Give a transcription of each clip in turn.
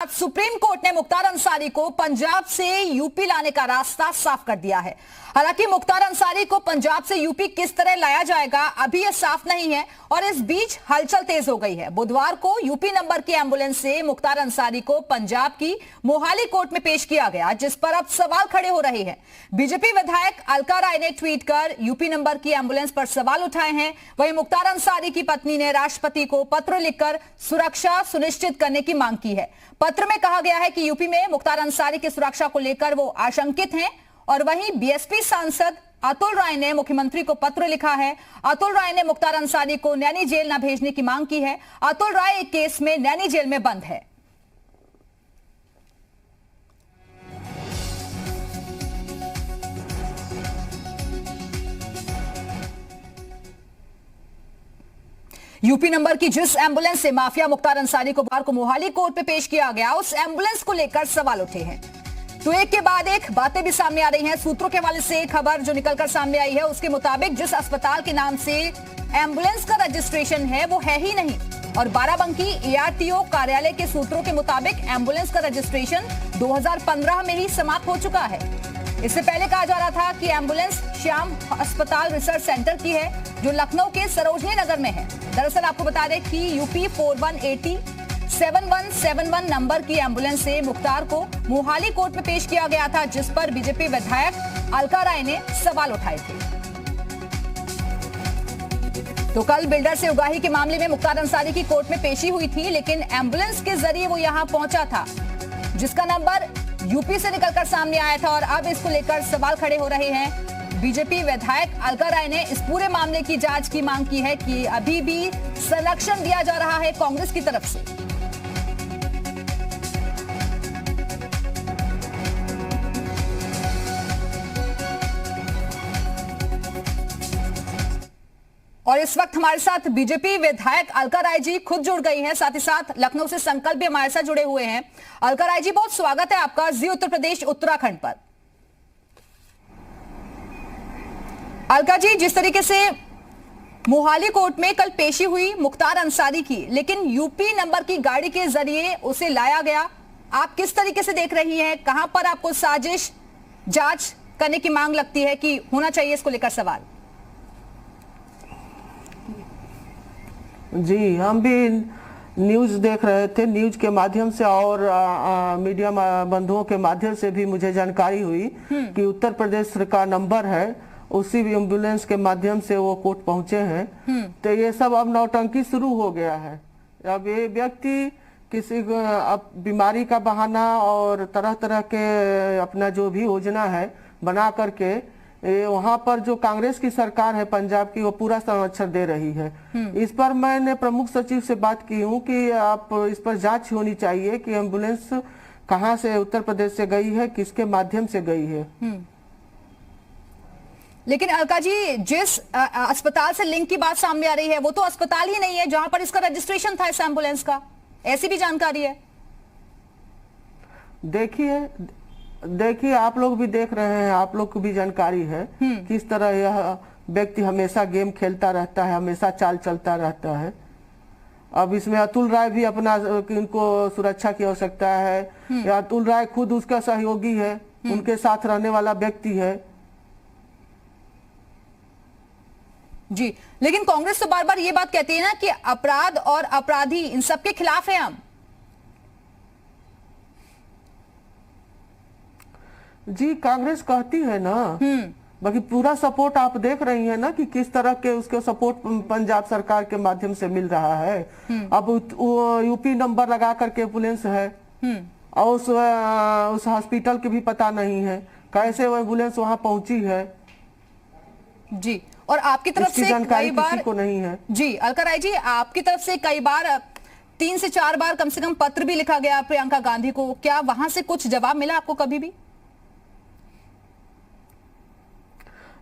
बाद supreme court ने मुख्तार अंसारी को पंजाब से यूपी लाने का रास्ता साफ कर दिया है। हालांकि मुख्तार अंसारी को पंजाब से यूपी किस तरह लाया जाएगा अभी यह साफ नहीं है और इस बीच हलचल तेज हो गई है। बुधवार को यूपी नंबर की एम्बुलेंस से मुख्तार अंसारी को पंजाब की मोहाली कोर्ट में पेश किया गया, जिस पर अब सवाल खड़े हो रहे हैं। बीजेपी विधायक अलका राय ने ट्वीट कर यूपी नंबर की एम्बुलेंस पर सवाल उठाए हैं। वहीं मुख्तार अंसारी की पत्नी ने राष्ट्रपति को पत्र लिखकर सुरक्षा सुनिश्चित करने की मांग की है। पत्र में कहा गया है कि यूपी में मुख्तार अंसारी की सुरक्षा को लेकर वो आशंकित हैं। और वहीं बीएसपी सांसद अतुल राय ने मुख्यमंत्री को पत्र लिखा है। अतुल राय ने मुख्तार अंसारी को नैनी जेल न भेजने की मांग की है। अतुल राय एक केस में नैनी जेल में बंद है। यूपी नंबर की जिस एम्बुलेंस से माफिया मुख्तार अंसारी को बुधवार को मोहाली कोर्ट में पेश किया गया, उस एम्बुलेंस को लेकर सवाल उठे हैं। तो एक के बाद एक बातें भी सामने आ रही हैं। सूत्रों के हवाले से खबर जो निकलकर सामने आई है, उसके मुताबिक जिस अस्पताल के नाम से एम्बुलेंस का रजिस्ट्रेशन है वो है ही नहीं। और बाराबंकी एआरटीओ कार्यालय के सूत्रों के मुताबिक एम्बुलेंस का रजिस्ट्रेशन 2015 में ही समाप्त हो चुका है। इससे पहले कहा जा रहा था कि एम्बुलेंस श्याम अस्पताल रिसर्च सेंटर की है, जो लखनऊ के सरोजनी नगर में है। दरअसल आपको बता दें कि यूपी 4180 7171 नंबर की एम्बुलेंस से मुख्तार को मोहाली कोर्ट में पेश किया गया था, जिस पर बीजेपी विधायक अलका राय ने सवाल उठाए थे। तो कल बिल्डर से उगाही के मामले में मुख्तार अंसारी की कोर्ट में पेशी हुई थी, लेकिन एम्बुलेंस के जरिए वो यहां पहुंचा था, जिसका नंबर यूपी से निकलकर सामने आया था। और अब इसको लेकर सवाल खड़े हो रहे हैं। बीजेपी विधायक अलका राय ने इस पूरे मामले की जांच की मांग की है कि अभी भी संरक्षण दिया जा रहा है कांग्रेस की तरफ से। और इस वक्त हमारे साथ बीजेपी विधायक अलका राय जी खुद जुड़ गई हैं, साथ ही साथ लखनऊ से संकल्प भी हमारे साथ जुड़े हुए हैं। अलका राय जी, बहुत स्वागत है आपका जी उत्तर प्रदेश उत्तराखंड पर। अलका जी, जिस तरीके से मोहाली कोर्ट में कल पेशी हुई मुख्तार अंसारी की, लेकिन यूपी नंबर की गाड़ी के जरिए उसे लाया गया, आप किस तरीके से देख रही हैं? कहां पर आपको साजिश जांच करने की मांग लगती है कि होना चाहिए, इसको लेकर सवाल? जी, हम भी न्यूज़ देख रहे थे। न्यूज़ के माध्यम से और मीडिया बंधुओं के माध्यम से भी मुझे जानकारी हुई कि उत्तर प्रदेश का नंबर है, उसी एम्बुलेंस के माध्यम से वो कोर्ट पहुंचे हैं। तो ये सब अब नौटंकी शुरू हो गया है। अब ये व्यक्ति किसी अब बीमारी का बहाना और तरह तरह के अपना जो भी योजना है बना करके वहाँ पर जो कांग्रेस की सरकार है पंजाब की, वो पूरा संरक्षण दे रही है। इस पर मैंने प्रमुख सचिव से बात की हूँ कि आप इस पर जांच होनी चाहिए कि एम्बुलेंस कहाँ से उत्तर प्रदेश से गई है, किसके माध्यम से गई है। लेकिन अलका जी, जिस अस्पताल से लिंक की बात सामने आ रही है, वो तो अस्पताल ही नहीं है जहां पर इसका रजिस्ट्रेशन था इस एम्बुलेंस का, ऐसी भी जानकारी है। देखिए आप लोग भी देख रहे हैं, आप लोग को भी जानकारी है किस तरह यह व्यक्ति हमेशा गेम खेलता रहता है, हमेशा चाल चलता रहता है। अब इसमें अतुल राय भी अपना इनको सुरक्षा की आवश्यकता है। या अतुल राय खुद उसका सहयोगी है, उनके साथ रहने वाला व्यक्ति है। जी, लेकिन कांग्रेस तो बार बार ये बात कहती है ना कि अपराध और अपराधी इन सबके खिलाफ है हम। जी, कांग्रेस कहती है ना, बाकी पूरा सपोर्ट आप देख रही हैं ना कि किस तरह के उसके सपोर्ट पंजाब सरकार के माध्यम से मिल रहा है। अब यूपी नंबर लगा करके एम्बुलेंस है और उस हॉस्पिटल के भी पता नहीं है कैसे वो एम्बुलेंस वहां पहुंची है। जी, और आपकी तरफ से जानकारी किसी को नहीं है। जी अलका राय जी, आपकी तरफ से कई बार 3 से 4 बार कम से कम पत्र भी लिखा गया प्रियंका गांधी को, क्या वहां से कुछ जवाब मिला आपको कभी भी?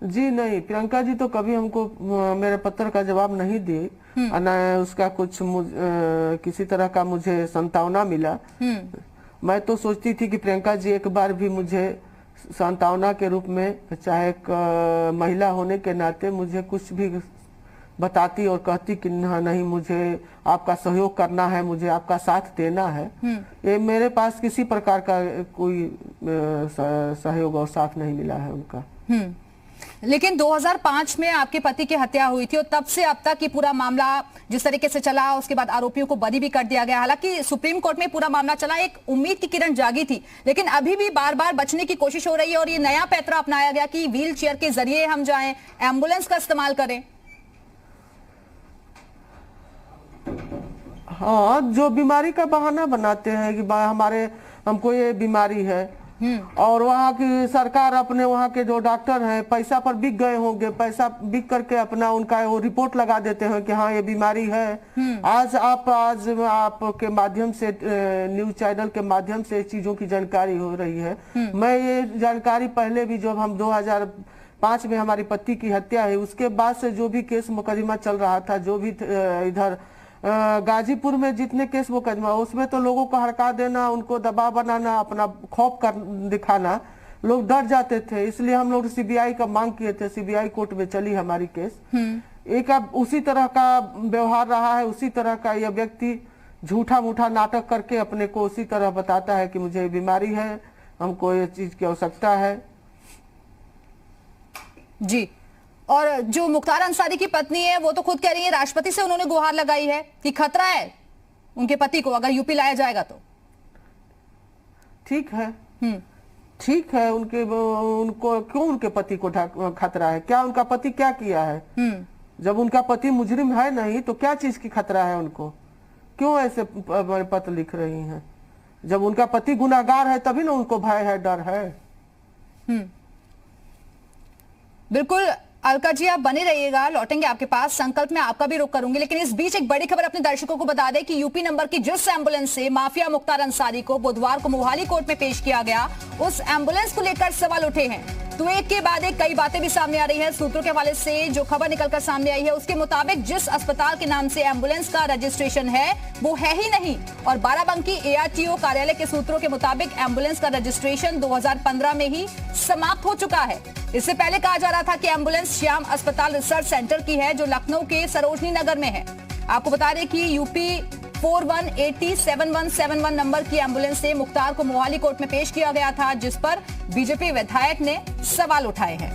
जी नहीं, प्रियंका जी तो कभी हमको मेरे पत्र का जवाब नहीं दी, न उसका कुछ किसी तरह का मुझे सांत्वना मिला। मैं तो सोचती थी कि प्रियंका जी एक बार भी मुझे सांत्वना के रूप में, चाहे एक महिला होने के नाते मुझे कुछ भी बताती और कहती कि नहीं, मुझे आपका सहयोग करना है, मुझे आपका साथ देना है। ये मेरे पास किसी प्रकार का कोई सहयोग और साथ नहीं मिला है उनका। लेकिन 2005 में आपके पति की हत्या हुई थी और तब से अब तक ये पूरा मामला जिस तरीके से चला, उसके बाद आरोपियों को बरी भी कर दिया गया। हालांकि सुप्रीम कोर्ट में पूरा मामला चला, एक उम्मीद की किरण जागी थी, लेकिन अभी भी बार बार बचने की कोशिश हो रही है और ये नया पैतरा अपनाया गया कि व्हील चेयर के जरिए हम जाएं, एम्बुलेंस का इस्तेमाल करें। हाँ, जो बीमारी का बहाना बनाते हैं कि हमको ये बीमारी है, और वहाँ की सरकार अपने वहाँ के जो डॉक्टर हैं पैसा पर बिक गए होंगे, पैसा बिक करके अपना उनका वो रिपोर्ट लगा देते हैं कि हाँ ये बीमारी है। आज आपके माध्यम से, न्यूज चैनल के माध्यम से चीजों की जानकारी हो रही है। मैं ये जानकारी पहले भी, जब हम 2005 में हमारी पति की हत्या है उसके बाद से जो भी केस मुकदमा चल रहा था, जो भी इधर गाजीपुर में जितने केस मुकदमा, उसमें तो लोगों को हड़का देना, उनको दबाव बनाना, अपना खौफ कर दिखाना, लोग डर जाते थे। इसलिए हम लोग सीबीआई का मांग किए थे, सीबीआई कोर्ट में चली हमारी केस। एक अब उसी तरह का व्यवहार रहा है, उसी तरह का यह व्यक्ति झूठा मूठा नाटक करके अपने को उसी तरह बताता है कि मुझे बीमारी है, हमको ये चीज की आवश्यकता है। जी, और जो मुख्तार अंसारी की पत्नी है वो तो खुद कह रही है, राष्ट्रपति से उन्होंने गुहार लगाई है कि खतरा है उनके पति को अगर यूपी लाया जाएगा तो। ठीक है, ठीक है, उनको क्यों उनके पति को खतरा है? क्या उनका पति क्या किया है? जब उनका पति मुजरिम है नहीं तो क्या चीज की खतरा है उनको? क्यों ऐसे पत्र लिख रही हैं? जब उनका पति गुनाहगार है तभी ना उनको भय है, डर है। बिल्कुल अलका जी, आप बने रहिएगा, लौटेंगे आपके पास, संकल्प में आपका भी रुख करूंगी। लेकिन इस बीच एक बड़ी खबर अपने दर्शकों को बता दें कि यूपी नंबर की जिस एम्बुलेंस से माफिया मुख्तार अंसारी को बुधवार को मोहाली कोर्ट में पेश किया गया, उस एम्बुलेंस को लेकर सवाल उठे हैं। तो एक के बाद एक कई बातें भी सामने आ रही है। सूत्रों के हवाले से जो खबर निकलकर सामने आई है उसके मुताबिक जिस अस्पताल के नाम से एम्बुलेंस का रजिस्ट्रेशन है वो है ही नहीं, और बाराबंकी एआरटीओ कार्यालय के सूत्रों के मुताबिक एम्बुलेंस का रजिस्ट्रेशन 2015 में ही समाप्त हो चुका है। इससे पहले कहा जा रहा था कि एम्बुलेंस श्याम अस्पताल रिसर्च सेंटर की है जो लखनऊ के सरोजनी नगर में है। आपको बता दें कि यूपी 41807171 नंबर की एम्बुलेंस से मुख्तार को मोहाली कोर्ट में पेश किया गया था, जिस पर बीजेपी विधायक ने सवाल उठाए हैं।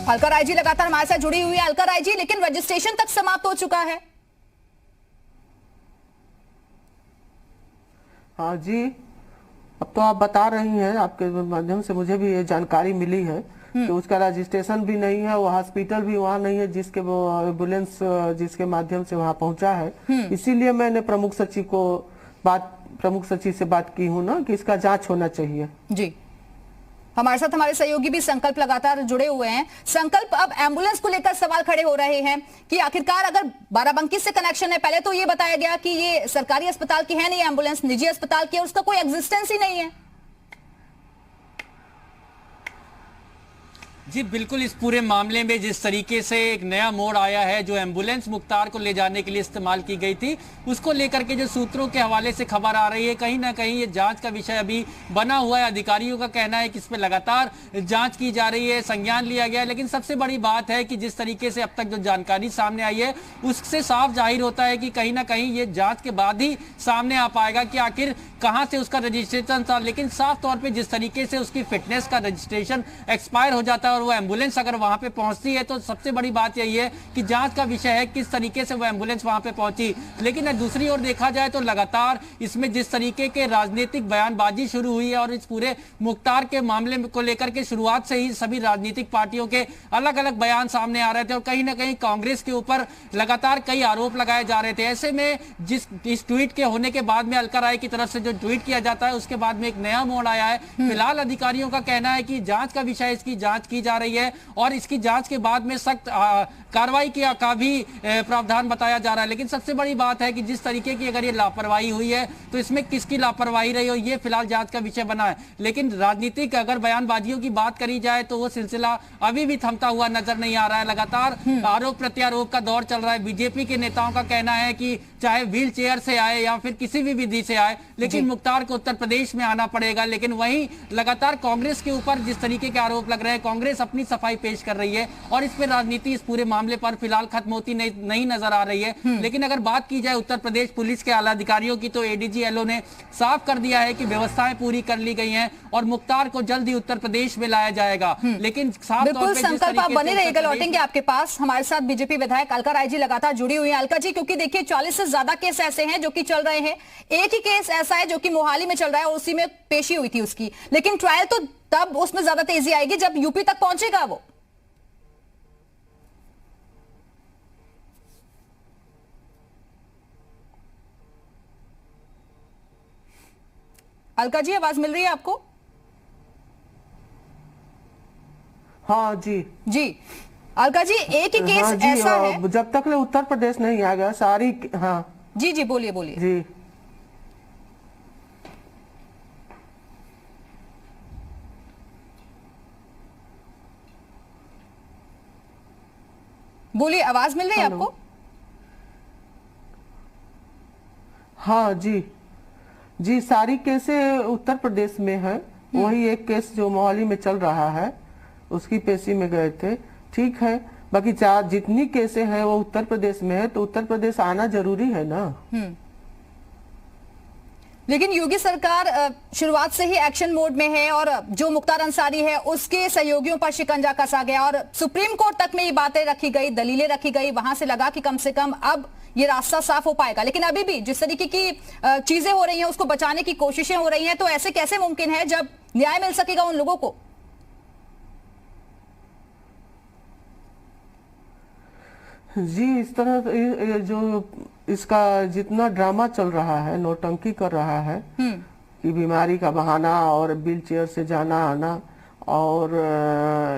अलका राय जी लगातार हमारे साथ जुड़ी हुई है। अलका राय जी, लेकिन रजिस्ट्रेशन तक समाप्त हो चुका है। हाँ जी, अब तो आप बता रही हैं, आपके माध्यम से मुझे भी ये जानकारी मिली है कि उसका रजिस्ट्रेशन भी नहीं है, वो हॉस्पिटल भी वहाँ नहीं है जिसके वो एम्बुलेंस जिसके माध्यम से वहाँ पहुंचा है। इसीलिए मैंने प्रमुख सचिव से बात की हूँ ना कि इसका जांच होना चाहिए। जी, हमारे साथ हमारे सहयोगी भी संकल्प लगातार जुड़े हुए हैं। संकल्प, अब एम्बुलेंस को लेकर सवाल खड़े हो रहे हैं कि आखिरकार अगर बाराबंकी से कनेक्शन है, पहले तो ये बताया गया कि ये सरकारी अस्पताल की है नहीं एम्बुलेंस, निजी अस्पताल की है, उसका कोई एग्जिस्टेंस ही नहीं है। जी बिल्कुल, इस पूरे मामले में जिस तरीके से एक नया मोड़ आया है, जो एम्बुलेंस मुख्तार को ले जाने के लिए इस्तेमाल की गई थी, उसको लेकर के जो सूत्रों के हवाले से खबर आ रही है, कहीं ना कहीं ये जांच का विषय अभी बना हुआ है। अधिकारियों का कहना है कि इस पर लगातार जांच की जा रही है, संज्ञान लिया गया है। लेकिन सबसे बड़ी बात है कि जिस तरीके से अब तक जो जानकारी सामने आई है उससे साफ जाहिर होता है कि कहीं ना कहीं ये जांच के बाद ही सामने आ पाएगा कि आखिर कहां से उसका रजिस्ट्रेशन था। लेकिन साफ तौर पे जिस तरीके से उसकी फिटनेस का रजिस्ट्रेशन एक्सपायर हो जाता है और वो एम्बुलेंस अगर वहां पे पहुंचती है, तो सबसे बड़ी बात यही है कि जांच का विषय है किस तरीके से वो एम्बुलेंस वहां पे पहुंची। लेकिन दूसरी ओर देखा जाए तो लगातार इसमें जिस तरीके के राजनीतिक बयानबाजी शुरू हुई है और इस पूरे मुख्तार के मामले को लेकर के शुरुआत से ही सभी राजनीतिक पार्टियों के अलग अलग बयान सामने आ रहे थे और कहीं ना कहीं कांग्रेस के ऊपर लगातार कई आरोप लगाए जा रहे थे। ऐसे में इस ट्वीट के होने के बाद में अलका राय की तरफ से जो ट्वीट किया जाता है उसके बाद में एक नया मोड़ आया है। फिलहाल अधिकारियों का कहना है कि जांच का विषय, इसकी जांच की जा रही है और इसकी जांच के बाद में सख्त कार्रवाई का भी प्रावधान बताया जा रहा है। लेकिन सबसे बड़ी बात है कि जिस तरीके की अगर ये लापरवाही हुई है तो इसमें किसकी लापरवाही रही हो, ये फिलहाल जांच का विषय बना है। लेकिन राजनीतिक अगर बयानबाजियों की बात करी जाए तो वो सिलसिला अभी भी थमता हुआ नजर नहीं आ रहा है। लगातार आरोप प्रत्यारोप का दौर चल रहा है। बीजेपी के नेताओं का कहना है कि चाहे व्हील चेयर से आए या फिर किसी भी विधि से आए, लेकिन मुख्तार को उत्तर प्रदेश में आना पड़ेगा। लेकिन वहीं लगातार कांग्रेस के ऊपर जिस तरीके के आरोप लग रहे हैं, कांग्रेस अपनी सफाई पेश कर रही है और इस पर राजनीति इस पूरे मामले पर फिलहाल खत्म होती नहीं नजर आ रही है। लेकिन अगर बात की जाए उत्तर प्रदेश पुलिस के आला अधिकारियों की, तो एडीजी एलओ ने साफ कर दिया है कि व्यवस्थाएं पूरी कर ली गई हैं और मुख्तार को जल्द ही उत्तर प्रदेश में लाया जाएगा। लेकिन साफ तौर बिल्कुल पे संकल्प आप बने रहेगा, लौटेंगे आपके पास। हमारे साथ बीजेपी विधायक अलका राय जी लगातार जुड़ी हुई हैं। अलका जी, क्योंकि देखिए 40 से ज्यादा केस ऐसे हैं जो कि चल रहे हैं, एक ही केस ऐसा है जो कि मोहाली में चल रहा है और उसी में पेशी हुई थी उसकी, लेकिन ट्रायल तो तब उसमें ज्यादा तेजी आएगी जब यूपी तक पहुंचेगा वो। अलका जी, आवाज मिल रही है आपको? हाँ जी जी अलका जी, एक ही केस हाँ जी, ऐसा है जब तक ले उत्तर प्रदेश नहीं आ गया सारी। हाँ जी जी, बोलिए बोलिए। जी बोलिए, आवाज मिल रही है आपको? हाँ जी जी, सारी केसें उत्तर प्रदेश में है। वही एक केस जो मोहाली में चल रहा है उसकी पेशी में गए थे, ठीक है। बाकी चार जितनी केसें हैं वो उत्तर प्रदेश में है, तो उत्तर प्रदेश आना जरूरी है ना। लेकिन योगी सरकार शुरुआत से ही एक्शन मोड में है और जो मुख्तार अंसारी है उसके सहयोगियों पर शिकंजा कसा गया और सुप्रीम कोर्ट तक में ये बातें रखी गई, दलीलें रखी गई, वहां से लगा कि कम से कम अब ये रास्ता साफ हो पाएगा। लेकिन अभी भी जिस तरीके की चीजें हो रही हैं, उसको बचाने की कोशिशें हो रही हैं, तो ऐसे कैसे मुमकिन है जब न्याय मिल सकेगा उन लोगों को? जी, इस तरह जो इसका जितना ड्रामा चल रहा है, नौटंकी कर रहा है कि बीमारी का बहाना और व्हील चेयर से जाना आना, और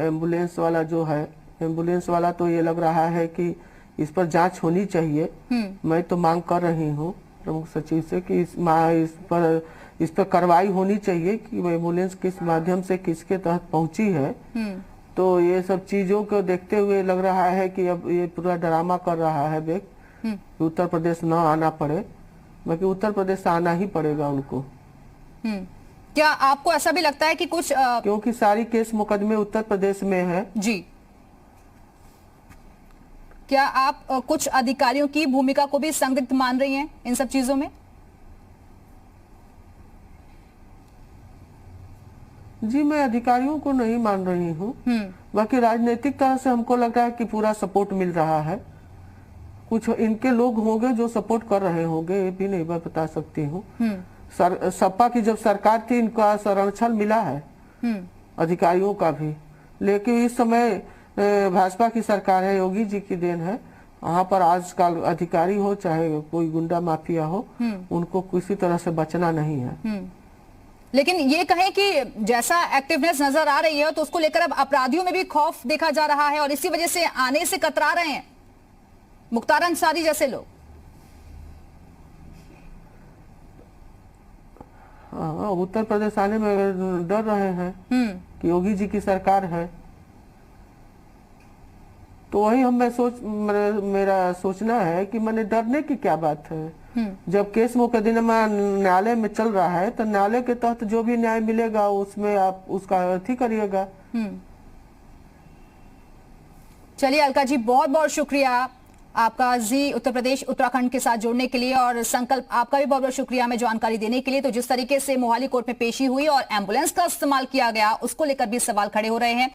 एम्बुलेंस वाला जो है, एम्बुलेंस वाला तो ये लग रहा है कि इस पर जांच होनी चाहिए। मैं तो मांग कर रही हूँ प्रमुख सचिव से कि इस पर कार्रवाई होनी चाहिए कि एम्बुलेंस किस माध्यम से किसके तहत पहुंची है। तो ये सब चीजों को देखते हुए लग रहा है कि अब ये पूरा ड्रामा कर रहा है कि उत्तर प्रदेश न आना पड़े, बाकी उत्तर प्रदेश आना ही पड़ेगा उनको। क्या आपको ऐसा भी लगता है कि कुछ क्योंकि सारी केस मुकदमे उत्तर प्रदेश में है जी, क्या आप कुछ अधिकारियों की भूमिका को भी संदिग्ध मान रही हैं इन सब चीजों में? जी, मैं अधिकारियों को नहीं मान रही हूँ, बाकी राजनीतिक तरह से हमको लग रहा है कि पूरा सपोर्ट मिल रहा है। कुछ इनके लोग होंगे जो सपोर्ट कर रहे होंगे, ये भी नहीं मैं बता सकती हूँ। सपा की जब सरकार थी, इनका संरक्षण मिला है अधिकारियों का भी, लेकिन इस समय भाजपा की सरकार है, योगी जी की देन है। वहाँ पर आजकल अधिकारी हो चाहे कोई गुंडा माफिया हो, उनको किसी तरह से बचना नहीं है। लेकिन ये कहें कि जैसा एक्टिवनेस नजर आ रही है, तो उसको लेकर अब अपराधियों में भी खौफ देखा जा रहा है और इसी वजह से आने से कतरा रहे हैं मुख्तार अंसारी जैसे लोग। हाँ, उत्तर प्रदेश आने में डर रहे हैं कि योगी जी की सरकार है। तो वही मेरा सोचना है कि मैंने डरने की क्या बात है। जब केस मुकदमा न्यायालय में चल रहा है, तो न्यायालय के तहत जो भी न्याय मिलेगा उसमें आप उसका अर्थी करिएगा। चलिए अलका जी, बहुत बहुत शुक्रिया आपका जी उत्तर प्रदेश उत्तराखंड के साथ जुड़ने के लिए, और संकल्प आपका भी बहुत बहुत शुक्रिया हमें जानकारी देने के लिए। तो जिस तरीके से मोहाली कोर्ट में पेशी हुई और एम्बुलेंस का इस्तेमाल किया गया, उसको लेकर भी सवाल खड़े हो रहे हैं।